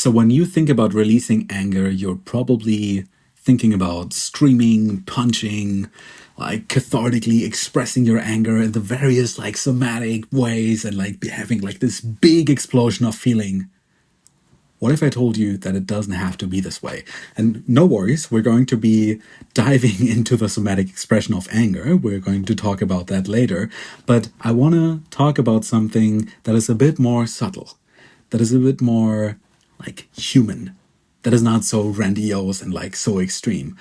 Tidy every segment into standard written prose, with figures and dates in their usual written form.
So when you think about releasing anger, you're probably thinking about screaming, punching, like cathartically expressing your anger in the various like somatic ways and like having like this big explosion of feeling. What if I told you that it doesn't have to be this way? And no worries, we're going to be diving into the somatic expression of anger. We're going to talk about that later. But I want to talk about something that is a bit more subtle, that is a bit more like human, that is not so grandiose and like so extreme.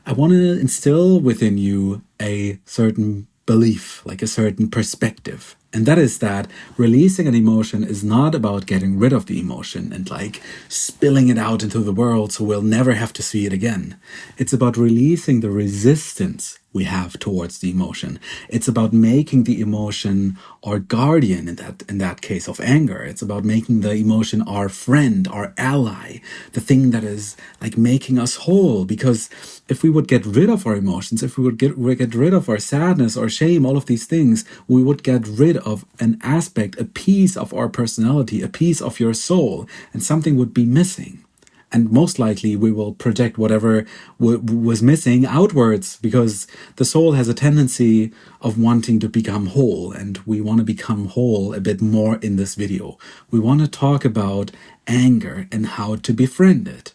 I want to instill within you a certain belief, like a certain perspective. And that is that releasing an emotion is not about getting rid of the emotion and like spilling it out into the world so we'll never have to see it again. It's about releasing the resistance we have towards the emotion. It's about making the emotion our guardian in that case of anger. It's about making the emotion our friend, our ally, the thing that is like making us whole. Because if we would get rid of our emotions, if we would get rid of our sadness or shame, all of these things, we would get rid of an aspect, a piece of our personality, a piece of your soul, and something would be missing. And most likely we will project whatever was missing outwards, because the soul has a tendency of wanting to become whole, and we want to become whole a bit more in this video. We want to talk about anger and how to befriend it.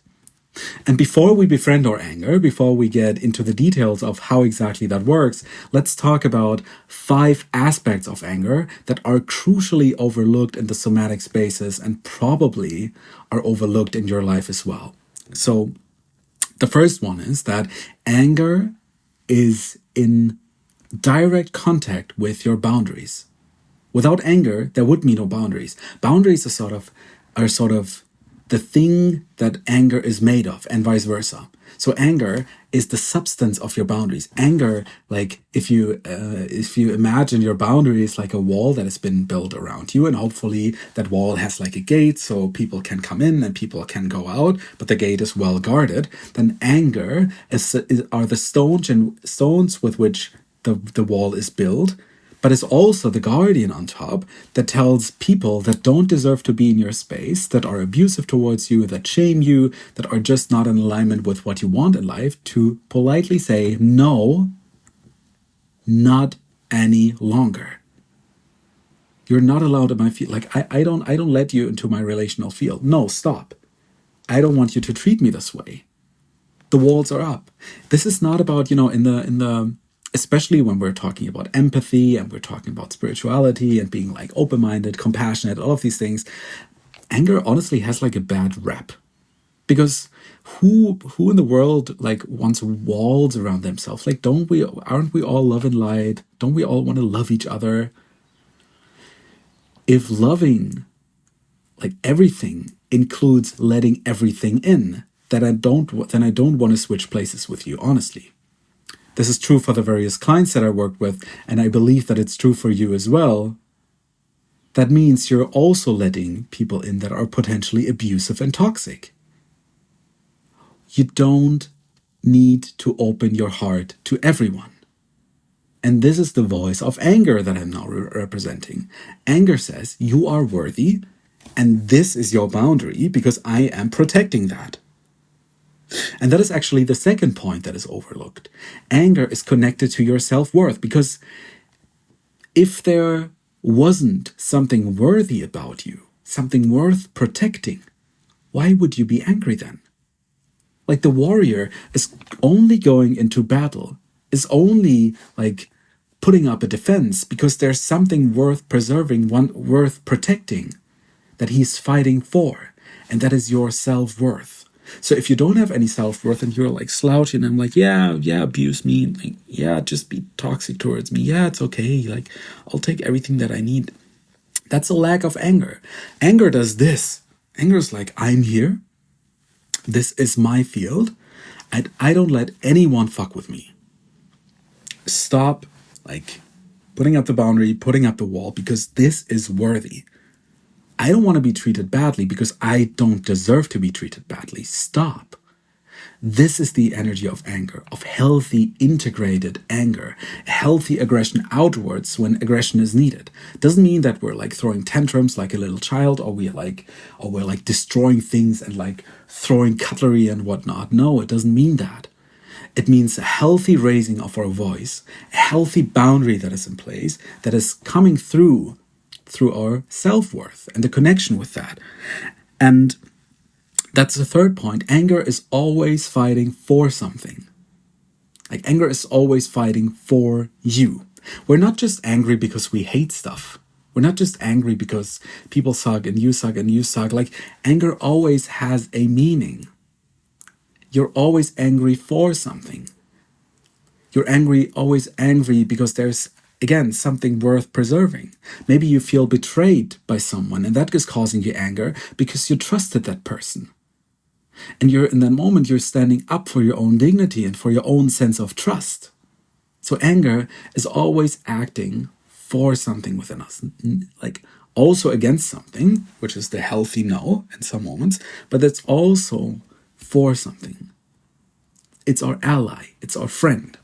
And before we befriend our anger, before we get into the details of how exactly that works, let's talk about 5 aspects of anger that are crucially overlooked in the somatic spaces and probably are overlooked in your life as well. So the first one is that anger is in direct contact with your boundaries. Without anger, there would be no boundaries. Boundaries are sort of the thing that anger is made of, and vice versa. So anger is the substance of your boundaries. Anger, like if you imagine your boundaries like a wall that has been built around you, and hopefully that wall has like a gate so people can come in and people can go out, but the gate is well guarded. Then anger are the stones with which the wall is built. But it's also the guardian on top that tells people that don't deserve to be in your space, that are abusive towards you, that shame you, that are just not in alignment with what you want in life, to politely say, no, not any longer. You're not allowed in my field. Like, I don't let you into my relational field. No, stop. I don't want you to treat me this way. The walls are up. This is not about, in the especially when we're talking about empathy and we're talking about spirituality and being like open-minded, compassionate, all of these things. Anger honestly has like a bad rep, because who in the world like wants walls around themselves? Like, aren't we all love and light? Don't we all want to love each other? If loving like everything includes letting everything in, then I don't want to switch places with you, honestly. This is true for the various clients that I work with, and I believe that it's true for you as well. That means you're also letting people in that are potentially abusive and toxic. You don't need to open your heart to everyone. And this is the voice of anger that I'm now representing. Anger says you are worthy, and this is your boundary because I am protecting that. And that is actually the second point that is overlooked. Anger is connected to your self-worth, because if there wasn't something worthy about you, something worth protecting, why would you be angry then? Like, the warrior is only going into battle, is only like putting up a defense because there's something worth preserving, worth protecting, that he's fighting for, and that is your self-worth. So if you don't have any self-worth and you're like slouching, I'm like, yeah, abuse me. Like, yeah, just be toxic towards me. Yeah, it's okay. Like, I'll take everything that I need. That's a lack of anger. Anger does this. Anger is like, I'm here. This is my field. And I don't let anyone fuck with me. Stop, like, putting up the boundary, putting up the wall, because this is worthy. I don't want to be treated badly because I don't deserve to be treated badly. Stop. This is the energy of anger, of healthy, integrated anger, healthy aggression outwards when aggression is needed. Doesn't mean that we're like throwing tantrums like a little child, or we're like destroying things and like throwing cutlery and whatnot. No, it doesn't mean that. It means a healthy raising of our voice, a healthy boundary that is in place, that is coming through our self-worth and the connection with that. And that's the third point. Anger is always fighting for something. Like, anger is always fighting for you. We're not just angry because we hate stuff. We're not just angry because people suck and you suck and you suck. Like, anger always has a meaning. You're always angry for something. You're always angry because there's, again, something worth preserving. Maybe you feel betrayed by someone and that is causing you anger because you trusted that person. And you're in that moment, you're standing up for your own dignity and for your own sense of trust. So anger is always acting for something within us, like also against something, which is the healthy no in some moments, but it's also for something. It's our ally, it's our friend.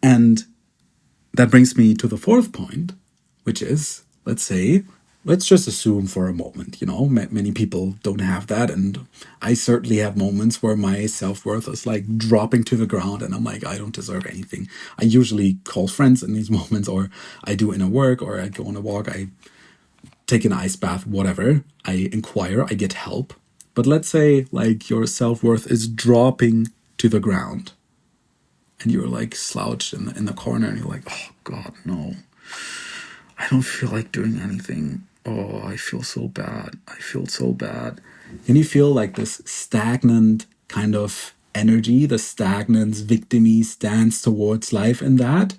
And that brings me to the fourth point, which is, let's just assume for a moment, many people don't have that. And I certainly have moments where my self-worth is like dropping to the ground and I'm like, I don't deserve anything. I usually call friends in these moments, or I do inner work, or I go on a walk, I take an ice bath, whatever. I inquire, I get help. But let's say like your self-worth is dropping to the ground and you're like slouched in the corner and you're like, oh God, no. I don't feel like doing anything. Oh, I feel so bad. I feel so bad. Can you feel like this stagnant kind of energy, the stagnant victim-y stance towards life in that?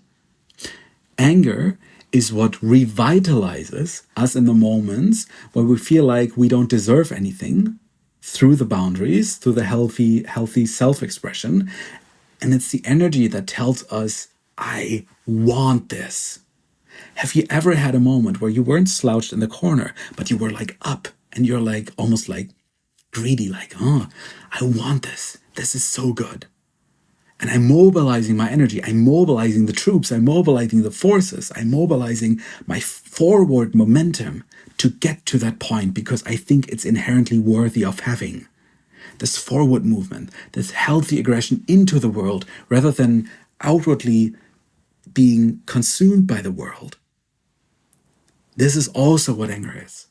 Anger is what revitalizes us in the moments where we feel like we don't deserve anything, through the boundaries, through the healthy self-expression. And it's the energy that tells us, I want this. Have you ever had a moment where you weren't slouched in the corner, but you were like up and you're like almost like greedy, like, oh, I want this. This is so good. And I'm mobilizing my energy. I'm mobilizing the troops. I'm mobilizing the forces. I'm mobilizing my forward momentum to get to that point because I think it's inherently worthy of having. This forward movement, this healthy aggression into the world rather than outwardly being consumed by the world. This is also what anger is.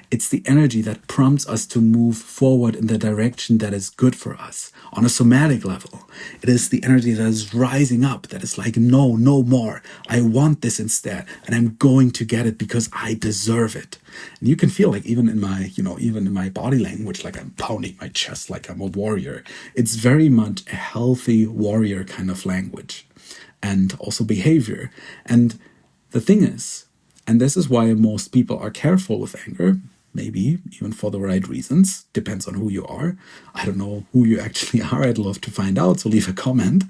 It's the energy that prompts us to move forward in the direction that is good for us. On a somatic level, it is the energy that is rising up, that is like, no more. I want this instead, and I'm going to get it because I deserve it. And you can feel like even in my body language, like I'm pounding my chest like I'm a warrior. It's very much a healthy warrior kind of language and also behavior. And the thing is, and this is why most people are careful with anger, maybe even for the right reasons, depends on who you are. I don't know who you actually are. I'd love to find out, so leave a comment.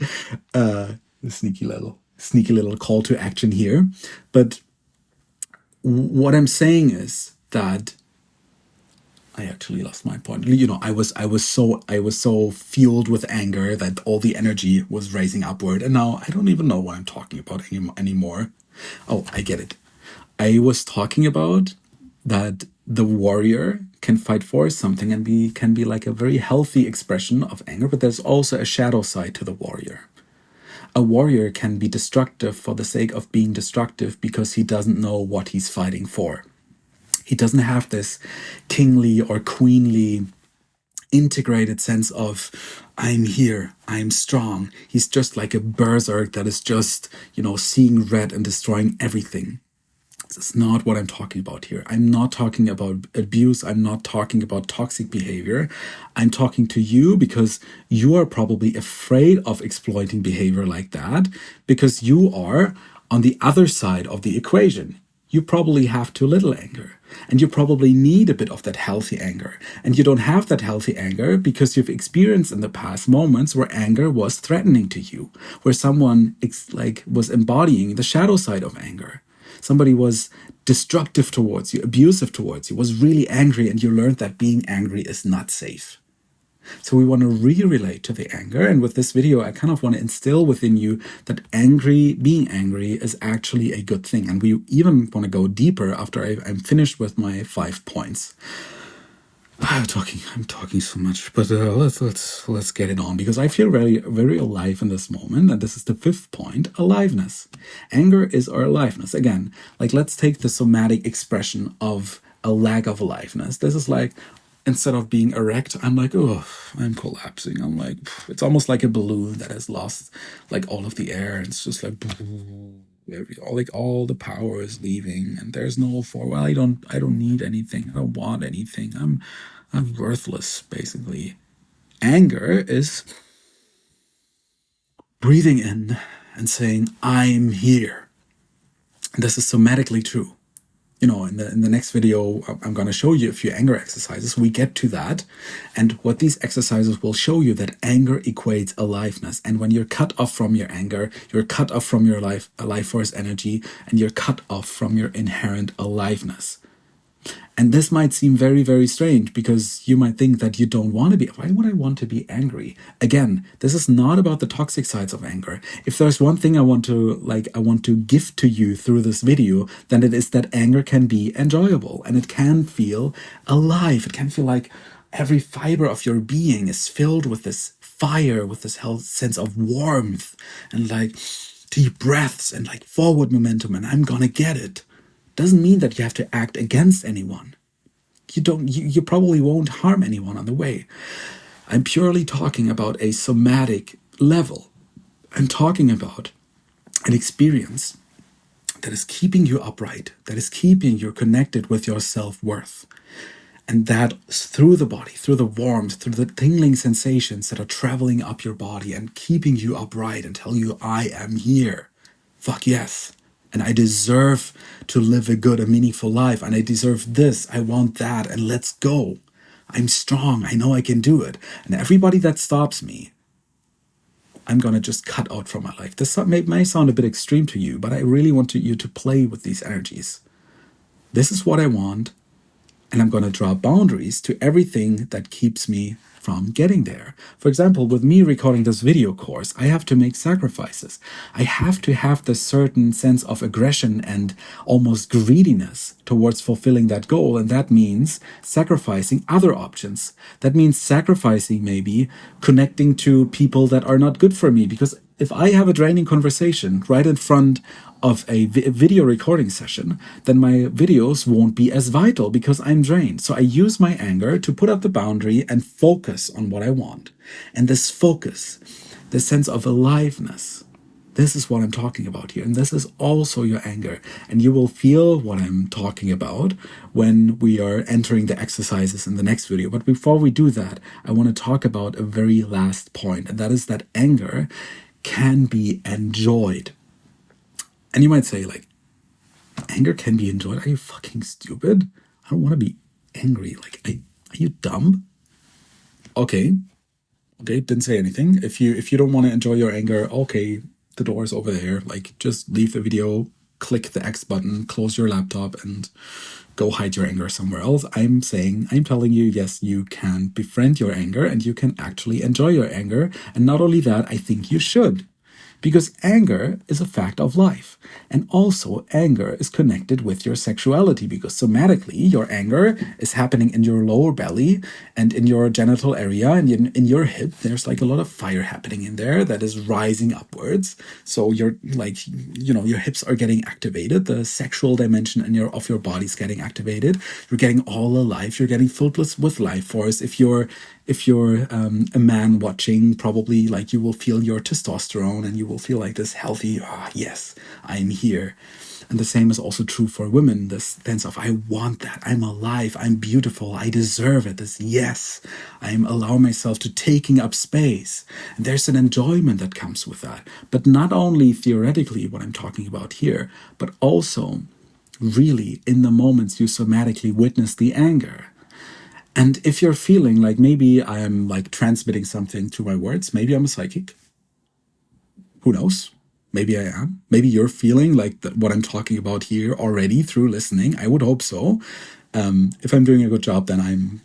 Sneaky little call to action here. But what I'm saying is that I actually lost my point. I was so fueled with anger that all the energy was raising upward, and now I don't even know what I'm talking about anymore. Oh, I get it. I was talking about that the warrior can fight for something and can be like a very healthy expression of anger, but there's also a shadow side to the warrior. A warrior can be destructive for the sake of being destructive because he doesn't know what he's fighting for. He doesn't have this kingly or queenly integrated sense of, I'm here, I'm strong. He's just like a berserk that is just, seeing red and destroying everything. This is not what I'm talking about here. I'm not talking about abuse. I'm not talking about toxic behavior. I'm talking to you because you are probably afraid of exploiting behavior like that because you are on the other side of the equation. You probably have too little anger and you probably need a bit of that healthy anger. And you don't have that healthy anger because you've experienced in the past moments where anger was threatening to you, where someone was embodying the shadow side of anger. Somebody was destructive towards you, abusive towards you, was really angry, and you learned that being angry is not safe. So we want to re-relate to the anger. And with this video, I kind of want to instill within you that being angry is actually a good thing. And we even want to go deeper after I'm finished with my 5 points. I'm talking so much, but let's get it on, because I feel very, very alive in this moment. And this is the 5th point: aliveness. Anger is our aliveness. Again, like, let's take the somatic expression of a lack of aliveness. This is like, instead of being erect, I'm like, oh, I'm collapsing. I'm like, it's almost like a balloon that has lost like all of the air. It's just like, like all the power is leaving, and there's no well, I don't need anything. I don't want anything. I'm worthless, basically. Anger is breathing in and saying, I'm here. And this is somatically true. You know, in the next video, I'm going to show you a few anger exercises. We get to that. And what these exercises will show you, that anger equates aliveness. And when you're cut off from your anger, you're cut off from your life force energy, and you're cut off from your inherent aliveness. And this might seem very, very strange, because you might think that you don't want to be. Why would I want to be angry? Again, this is not about the toxic sides of anger. If there's one thing I want to give to you through this video, then it is that anger can be enjoyable, and it can feel alive. It can feel like every fiber of your being is filled with this fire, with this sense of warmth, and like deep breaths, and like forward momentum, and I'm gonna get it. Doesn't mean that you have to act against anyone. You probably won't harm anyone on the way. I'm purely talking about a somatic level. I'm talking about an experience that is keeping you upright, that is keeping you connected with your self-worth. And that through the body, through the warmth, through the tingling sensations that are traveling up your body and keeping you upright and telling you, I am here. Fuck yes. And I deserve to live a good, a meaningful life. And I deserve this. I want that. And let's go. I'm strong. I know I can do it. And everybody that stops me, I'm going to just cut out from my life. This may sound a bit extreme to you, but I really want you to play with these energies. This is what I want. And I'm going to draw boundaries to everything that keeps me from getting there. For example, with me recording this video course, I have to make sacrifices. I have to have this certain sense of aggression and almost greediness towards fulfilling that goal. And that means sacrificing other options. That means sacrificing maybe connecting to people that are not good for me. Because if I have a draining conversation right in front of a video recording session, then my videos won't be as vital because I'm drained. So I use my anger to put up the boundary and focus on what I want. And this focus, this sense of aliveness, this is what I'm talking about here. And this is also your anger. And you will feel what I'm talking about when we are entering the exercises in the next video. But before we do that, I want to talk about a very last point. And that is that anger can be enjoyed. And you might say, like, anger can be enjoyed? Are you fucking stupid? I don't want to be angry. Like, are you dumb? Okay, didn't say anything. If you don't want to enjoy your anger, okay, the door is over there. Like, just leave the video, click the X button, close your laptop, and go hide your anger somewhere else. I'm telling you, yes, you can befriend your anger, and you can actually enjoy your anger. And not only that, I think you should. Because anger is a fact of life. And also anger is connected with your sexuality, because somatically your anger is happening in your lower belly and in your genital area and in your hip. There's like a lot of fire happening in there that is rising upwards. So you're like, your hips are getting activated. The sexual dimension of your body is getting activated. You're getting all alive. You're getting filled with life force. If you're a man watching, probably like you will feel your testosterone and you will feel like this healthy, yes, I'm here. And the same is also true for women, this sense of, I want that, I'm alive, I'm beautiful, I deserve it, this yes, I'm allowing myself to taking up space. And there's an enjoyment that comes with that. But not only theoretically what I'm talking about here, but also really in the moments you somatically witness the anger. And if you're feeling like maybe I am like transmitting something through my words, maybe I'm a psychic. Who knows? Maybe I am. Maybe you're feeling like what I'm talking about here already through listening. I would hope so. If I'm doing a good job, then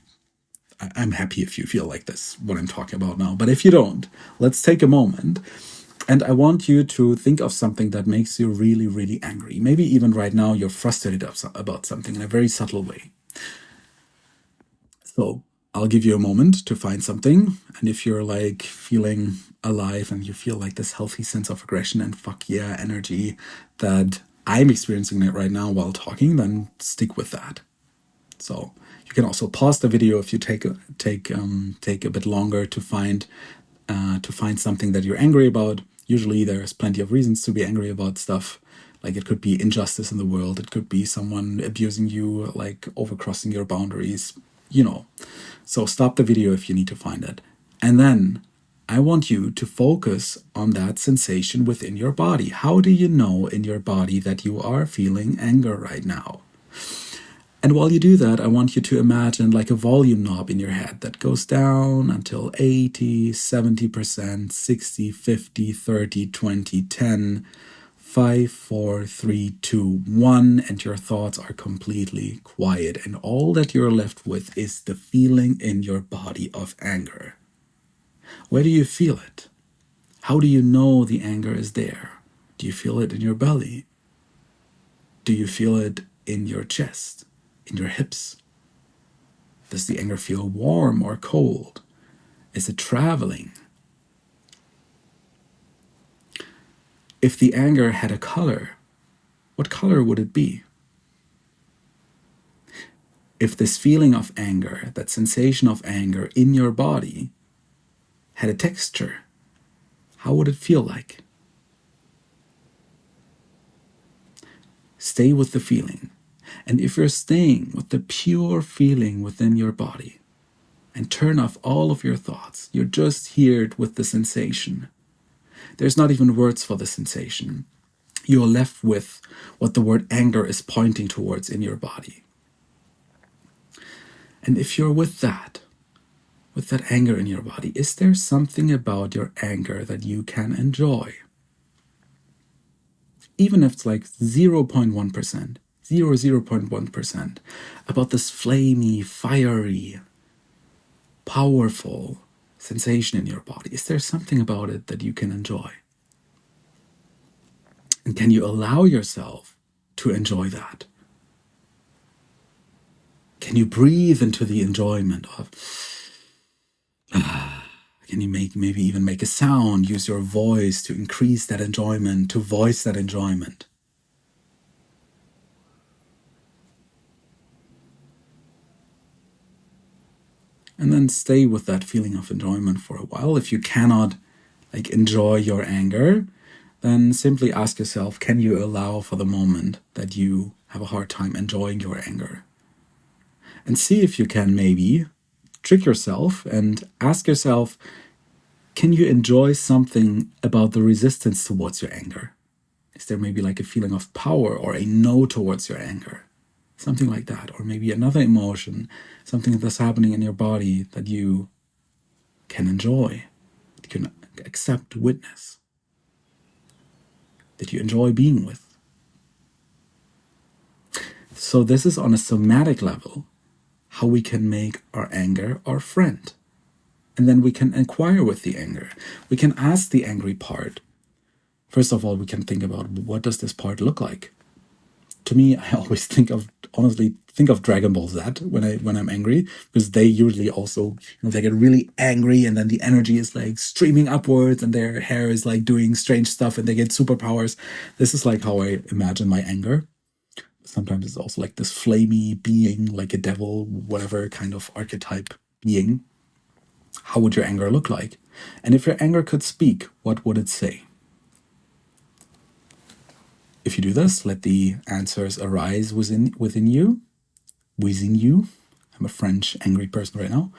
I'm happy if you feel like this, what I'm talking about now. But if you don't, let's take a moment. And I want you to think of something that makes you really, really angry. Maybe even right now you're frustrated about something in a very subtle way. So I'll give you a moment to find something. And if you're like feeling alive and you feel like this healthy sense of aggression and fuck yeah energy that I'm experiencing it right now while talking, then stick with that. So you can also pause the video if you take a bit longer to find something that you're angry about. Usually there's plenty of reasons to be angry about stuff. Like it could be injustice in the world. It could be someone abusing you, like overcrossing your boundaries, you know. So stop the video if you need to find it. And then I want you to focus on that sensation within your body. How do you know in your body that you are feeling anger right now? And while you do that, I want you to imagine like a volume knob in your head that goes down until 80, 70%, 60, 50, 30, 20, 10, 5, 4, 3, 2, 1, and your thoughts are completely quiet. And all that you're left with is the feeling in your body of anger. Where do you feel it? How do you know the anger is there? Do you feel it in your belly? Do you feel it in your chest? In your hips? Does the anger feel warm or cold? Is it traveling? If the anger had a color, what color would it be? If this feeling of anger, that sensation of anger in your body had a texture, how would it feel like? Stay with the feeling. And if you're staying with the pure feeling within your body and turn off all of your thoughts, you're just here with the sensation. There's not even words for the sensation. You're left with what the word anger is pointing towards in your body. And if you're with that anger in your body, is there something about your anger that you can enjoy? Even if it's like 0.1%. 0.1% about this flamey, fiery, powerful sensation in your body. Is there something about it that you can enjoy? And can you allow yourself to enjoy that? Can you breathe into the enjoyment of... Can you maybe even make a sound, use your voice to increase that enjoyment, to voice that enjoyment? And then stay with that feeling of enjoyment for a while. If you cannot enjoy your anger, then simply ask yourself, can you allow for the moment that you have a hard time enjoying your anger? And see if you can maybe trick yourself and ask yourself, can you enjoy something about the resistance towards your anger? Is there maybe like a feeling of power or a no towards your anger? Something like that. Or maybe another emotion, something that's happening in your body that you can enjoy, that you can accept, witness, that you enjoy being with. So this is on a somatic level, how we can make our anger our friend. And then we can inquire with the anger. We can ask the angry part. First of all, we can think about, what does this part look like? To me, I always think of Dragon Ball Z when I'm angry, because they usually also, they get really angry and then the energy is like streaming upwards and their hair is like doing strange stuff and they get superpowers. This is like how I imagine my anger. Sometimes it's also like this flamey being, like a devil, whatever kind of archetype being. How would your anger look like? And if your anger could speak, what would it say? If you do this, let the answers arise within you. Within you. I'm a French angry person right now.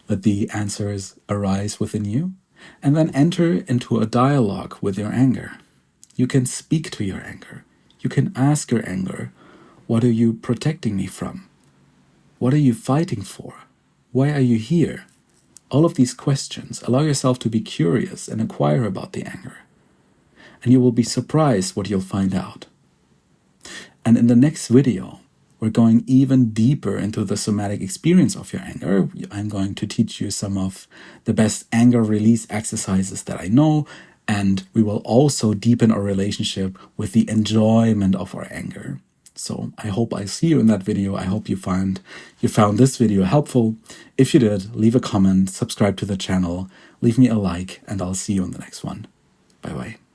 Let the answers arise within you. And then enter into a dialogue with your anger. You can speak to your anger. You can ask your anger, what are you protecting me from? What are you fighting for? Why are you here? All of these questions, allow yourself to be curious and inquire about the anger. And you will be surprised what you'll find out. And in the next video, we're going even deeper into the somatic experience of your anger. I'm going to teach you some of the best anger release exercises that I know, and we will also deepen our relationship with the enjoyment of our anger. So I hope I see you in that video. I hope you found this video helpful. If you did, leave a comment, subscribe to the channel, leave me a like, and I'll see you in the next one. Bye bye.